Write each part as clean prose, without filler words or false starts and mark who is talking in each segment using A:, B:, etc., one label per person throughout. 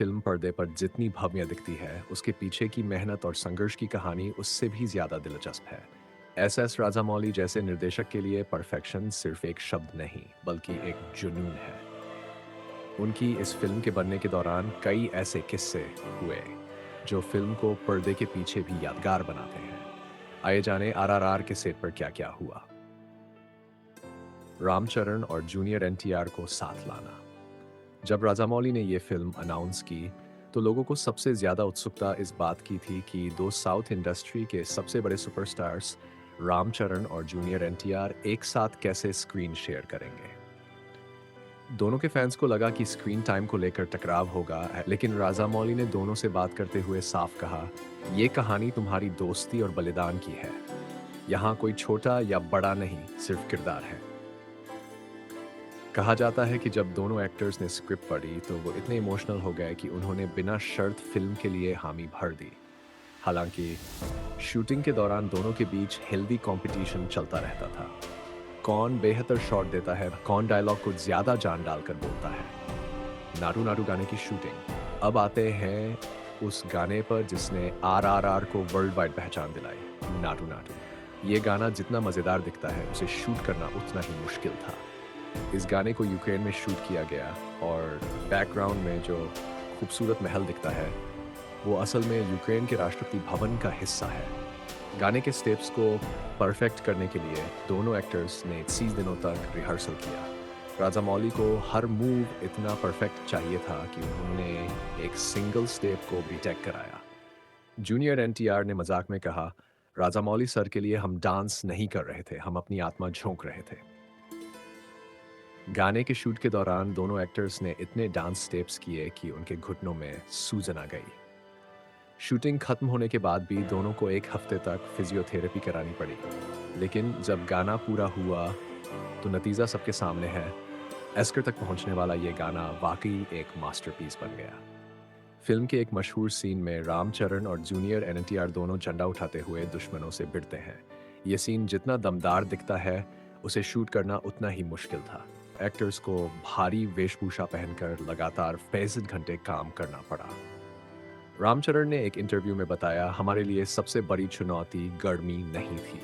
A: Film पर्दे पर जितनी भव्य दिखती है, उसके पीछे की मेहनत और संघर्ष की कहानी उससे भी ज़्यादा दिलचस्प है। एस.एस. राजामौली जैसे निर्देशक के लिए परफेक्शन सिर्फ एक शब्द नहीं, बल्कि एक जुनून है। उनकी इस फिल्म के बनने के दौरान कई ऐसे किस्से हुए, जो फिल्म को पर्दे के पीछे भी यादगार बनाते हैं। आइए जानें आरआरआर के सेट पर क्या-क्या हुआ। रामचरण और जूनियर एनटीआर को साथ लाना। जब राजामौली ने ये फिल्म अनाउंस की, तो लोगों को सबसे ज़्यादा उत्सुकता इस बात की थी कि दो साउथ इंडस्ट्री के सबसे बड़े सुपरस्टार्स रामचरण और जूनियर एनटीआर एक साथ कैसे स्क्रीन शेयर करेंगे। दोनों के फैंस को लगा कि स्क्रीन टाइम को लेकर टकराव होगा, लेकिन राजामौली ने दोनों से बात करते हुए साफ कहा, ये कहानी तुम्हारी दोस्ती और बलिदान की है। यहाँ कोई छोटा या बड़ा नहीं, सिर्फ किरदार है। कहा जाता है कि जब दोनों एक्टर्स ने स्क्रिप्ट पढ़ी तो वो इतने इमोशनल हो गए कि उन्होंने बिना शर्त फिल्म के लिए हामी भर दी। हालांकि शूटिंग के दौरान दोनों के बीच हेल्दी कंपटीशन चलता रहता था। कौन बेहतर शॉट देता है, कौन डायलॉग को ज्यादा जान डालकर बोलता है। नाटू नाटू गाने की शूटिंग। अब आते हैं उस गाने पर जिसने आरआरआर को वर्ल्ड वाइड पहचान दिलाई, नाटू नाटू। ये गाना जितना मजेदार दिखता है, उसे शूट करना उतना ही मुश्किल था। इस गाने को यूक्रेन में शूट किया गया और बैकग्राउंड में जो खूबसूरत महल दिखता है, वो असल में यूक्रेन के राष्ट्रपति भवन का हिस्सा है। गाने के स्टेप्स को परफेक्ट करने के लिए दोनों एक्टर्स ने 30 दिनों तक रिहर्सल किया। राजामौली को हर मूव इतना परफेक्ट चाहिए था कि उन्होंने एक सिंगल स्टेप को भी टेक कराया। जूनियर एनटीआर ने मजाक में कहा, राजामौली सर के लिए हम डांस नहीं कर रहे थे, हम अपनी आत्मा झोंक रहे थे। गाने के शूट के दौरान दोनों एक्टर्स ने इतने डांस स्टेप्स किए कि उनके घुटनों में सूजन आ गई। शूटिंग खत्म होने के बाद भी दोनों को एक हफ्ते तक फिजियोथेरेपी करानी पड़ी। लेकिन जब गाना पूरा हुआ तो नतीजा सबके सामने है। एस्कर तक पहुंचने वाला ये गाना वाकई एक मास्टरपीस बन गया। फिल्म के एक मशहूर सीन में रामचरण और जूनियर एनटीआर दोनों झंडा उठाते हुए दुश्मनों से भिड़ते हैं। ये सीन जितना दमदार दिखता है, उसे शूट करना उतना ही मुश्किल था। एक्टर्स को भारी वेशभूषा पहनकर लगातार 65 घंटे काम करना पड़ा। रामचरण ने एक इंटरव्यू में बताया, हमारे लिए सबसे बड़ी चुनौती गर्मी नहीं थी,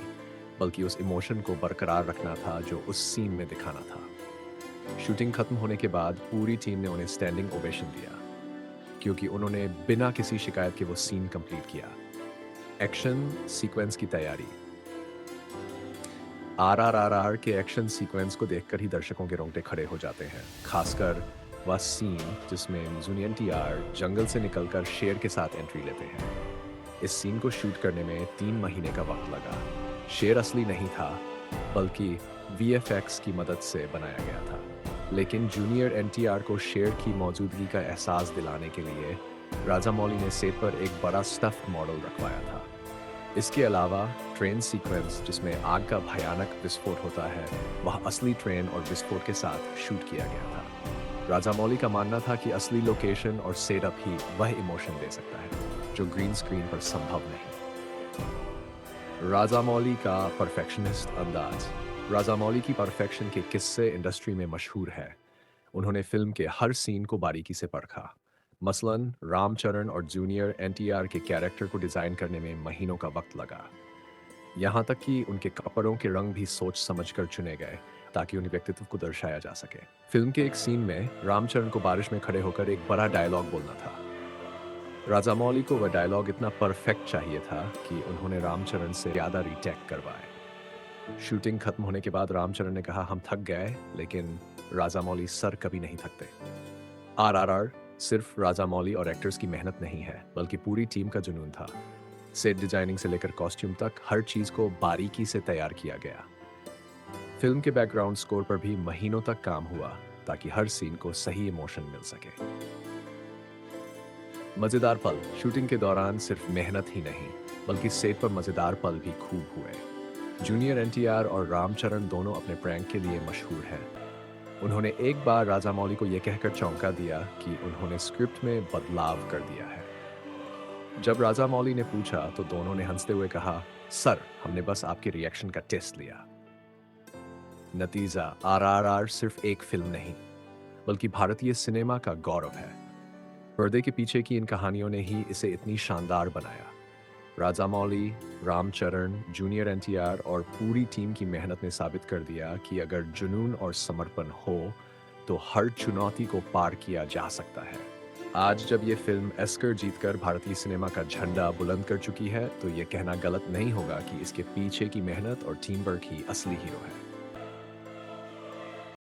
A: बल्कि उस इमोशन को बरकरार रखना था जो उस सीन में दिखाना था। शूटिंग खत्म होने के बाद पूरी टीम ने उन्हें स्टैंडिंग ओवेशन दिया, क्योंकि उन्होंने बिना किसी शिकायत के वो सीन कंप्लीट किया। एक्शन सीक्वेंस की तैयारी। आरआरआर के एक्शन सीक्वेंस को देखकर ही दर्शकों के रोंगटे खड़े हो जाते हैं। खासकर वह सीन जिसमें जूनियर एनटीआर जंगल से निकलकर शेर के साथ एंट्री लेते हैं। इस सीन को शूट करने में 3 महीने का वक्त लगा। शेर असली नहीं था, बल्कि वीएफएक्स की मदद से बनाया गया था। लेकिन जूनियर एनटीआर को शेर की मौजूदगी का एहसास दिलाने के लिए राजामौली ने सेट पर एक बड़ा स्टफ्ड मॉडल रखवाया था। इसके अलावा ट्रेन सीक्वेंस जिसमें आग का भयानक विस्फोट होता है, वह असली ट्रेन और विस्फोट के साथ शूट किया गया था। राजामौली का मानना था कि असली लोकेशन और सेटअप ही वह इमोशन दे सकता है, जो ग्रीन स्क्रीन पर संभव नहीं। राजामौली का परफेक्शनिस्ट अंदाज। राजामौली की परफेक्शन के किस्से इंडस्ट्री में मशहूर है। उन्होंने फिल्म के हर सीन को बारीकी से परखा। मसलन रामचरण और जूनियर एनटीआर के कैरेक्टर को डिजाइन करने में महीनों का वक्त लगा। यहाँ तक कि उनके कपड़ों के रंग भी सोच समझकर चुने गए, ताकि उनके व्यक्तित्व को दर्शाया जा सके। फिल्म के एक सीन में रामचरण को बारिश में खड़े होकर एक बड़ा डायलॉग बोलना था। राजामौली को वह डायलॉग इतना परफेक्ट चाहिए था कि उन्होंने रामचरण से ज्यादा रीटेक करवाए। शूटिंग खत्म होने के बाद रामचरण ने कहा, हम थक गए, लेकिन राजामौली सर कभी नहीं थकते। आरआरआर सिर्फ राजामौली और एक्टर्स की मेहनत नहीं है, बल्कि पूरी टीम का जुनून था। सेट डिजाइनिंग से लेकर कॉस्ट्यूम तक हर चीज को बारीकी से तैयार किया गया। फिल्म के बैकग्राउंड स्कोर पर भी महीनों तक काम हुआ, ताकि हर सीन को सही इमोशन मिल सके। मजेदार पल। शूटिंग के दौरान सिर्फ मेहनत ही नहीं, बल्कि सेट पर मजेदार पल भी खूब हुए। जूनियर एनटीआर और रामचरण दोनों अपने प्रैंक के लिए मशहूर हैं। उन्होंने एक बार राजामौली को यह कहकर चौंका दिया कि उन्होंने स्क्रिप्ट में बदलाव कर दिया है। जब राजामौली ने पूछा तो दोनों ने हंसते हुए कहा, सर, हमने बस आपके रिएक्शन का टेस्ट लिया। नतीजा, आरआरआर सिर्फ एक फिल्म नहीं, बल्कि भारतीय सिनेमा का गौरव है। पर्दे के पीछे की इन कहानियों ने ही इसे इतनी शानदार बनाया। राजामौली, रामचरण, जूनियर एनटीआर और पूरी टीम की मेहनत ने साबित कर दिया कि अगर जुनून और समर्पण हो, तो हर चुनौती को पार किया जा सकता है। आज जब ये फिल्म एस्कर जीतकर भारतीय सिनेमा का झंडा बुलंद कर चुकी है, तो ये कहना गलत नहीं होगा कि इसके पीछे की मेहनत और टीम वर्क ही असली हीरो है।